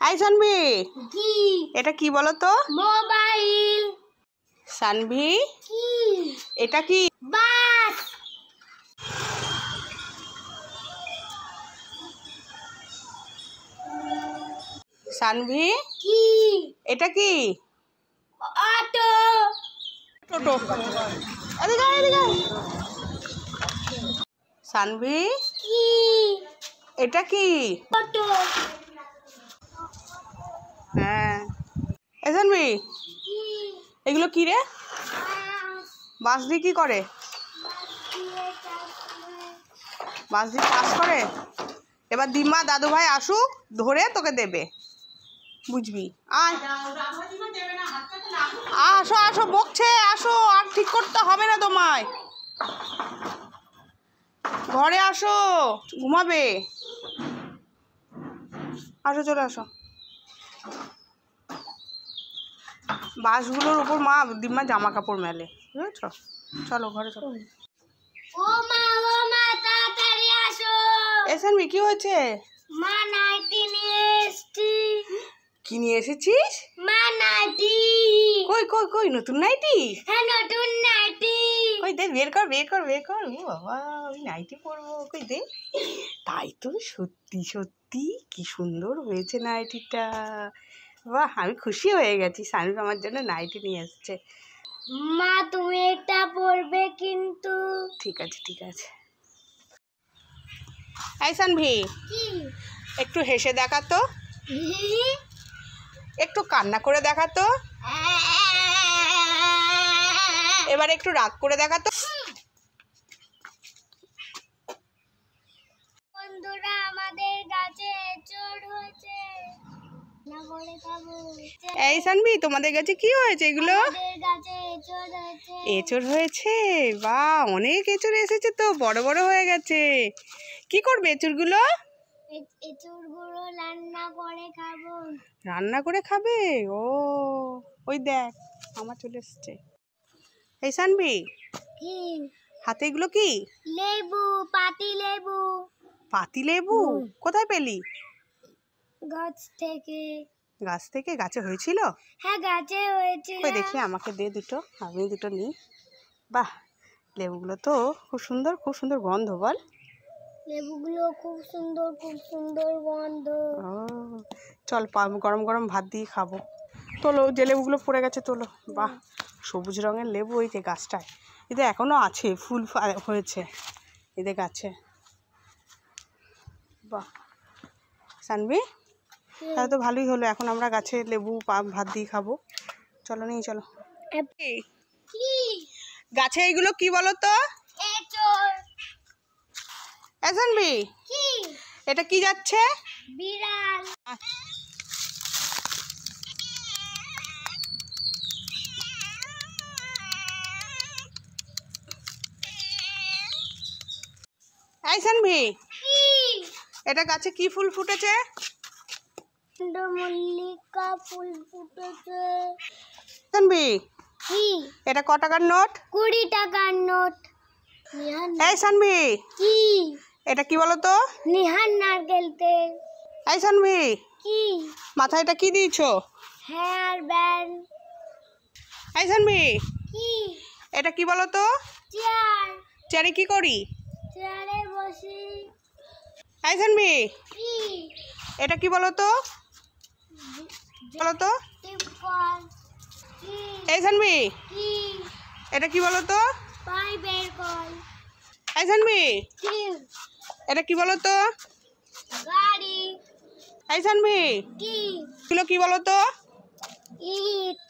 এই সানভি, কি এটা কি বলো তো? মোবাইল। সানভি, কি এটা কি? বাস। সানভি, কি এটা কি? অটো। টোটো। এদিকে আয়, এদিকে আয়। সানভি, কি এটা কি? অটো। হ্যাঁ। এই সানভি, কি এগুলো কি রে? বাস। বাঁশ দিয়ে কি করে? বাঁশ দিয়ে চাষ করে। এবার দিম্মা দাদু ভাই আসুক, ধরে তোকে দেবে, বুঝবি? আয়, আসো আসো, বকছে, আসো, আর ঠিক করতে হবে না তোমায়, ঘরে আসো, ঘুমাবে, আসো, চলে আসো। বাঁশগুলোর উপর মা দিম্মা জামা কাপড় মেলে, বুঝেছ? চলো ঘরে চলো। ও মা তাড়াতাড়ি আসো। এসানবি, কি হয়েছে? মা নাইটি নিয়ে এসেছি। কি নিয়ে এসেছিস? মা নাইটি। কই কই কই, নতুন নাইটি? হ্যাঁ, নতুন নাইটি। কই দে, বের কর বের কর বের কর। ও বাবা, আমি নাইটি পরবো, কই দে। তাই তো, সত্যি সত্যি কি সুন্দর হয়েছে নাইটিটা। বাহ, আমি খুশি হয়ে গেছি, সানভি আমার জন্য নাইটি নিয়ে এসছে। মা তুমি এটা পরবে কিন্তু। ঠিক আছে ঠিক আছে। এই সানভি, কি একটু হেসে দেখা তো, একটু কান্না করে দেখা তো, এবার একটু রাগ করে দেখা তো। বন্ধুরা, আমাদের গাছে এঁচড় হয়েছে, না করে খাবো। এই সানভি, তোমাদের কাছে কি হয়েছে এগুলো? আমাদের গাছে এঁচড় হয়েছে। এঁচড় হয়েছে? বাহ, অনেক এঁচড় এসেছে তো, বড় বড় হয়ে গেছে। কি করবে এঁচড়গুলো? এঁচড়গুলো রান্না করে খাবো। রান্না করে খাবে? ও, ওই দেখ আমার চলে এসছে। এই সানভি, কি হাতে এগুলো কি? লেবু, পাতি লেবু। পাতি লেবু? কোথায় পেলি? গাছ থেকে। গাছ থেকে? গাছে হয়েছিল? হ্যাঁ, গাছে হয়েছে। কই দেখি, আমাকে দে দুটো, আমি দুটো নিই। বাহ, লেবুগুলো তো খুব সুন্দর, খুব সুন্দর গন্ধ, বল। লেবুগুলো খুব সুন্দর গন্ধ। ও, চল গরম গরম ভাত দিয়ে খাবো। তোলো, যে লেবুগুলো পড়ে গেছে তোলো। বাহ, সবুজ রঙের লেবু, এই যে গাছটায়, এদের এখনো আছে, ফুল হয়েছে এদের গাছে। বাহ সানভি, তাহলে তো ভালোই হলো, এখন আমরা গাছে লেবু ভাত দিয়ে খাবো। চলো নিয়ে চলো। কি গাছে এইগুলো কি বলো তো? এঁচড়। সানভি, কি এটা কি যাচ্ছে? বিড়াল। এই সানভি, কি এটা গাছে কি ফুল ফুটেছে? মল্লিকা ফুল ফুটেছে। সানভি, কি এটা ক টাকার নোট? 20 টাকার নোট। এই সানভি, কি এটা কি বলো তো? নিহান নারকেল তেল। এই সানভি, কি মাথায় এটা কি দিয়েছো? Hair band. এই সানভি, কি এটা কি বলো তো? চেয়ার। চেয়ারে কি করি? চেয়ারে বসি। এই সানভি, কি এটা কি বলো তো? বলো তো। টিপল। কি এই সানভি, কি এটা কি বলো তো? পাইপের কল। এই সানভি, কি এটা কি বলো তো? গাড়ি। এই সানভি, কি এগুলো কি বলো তো? ইট।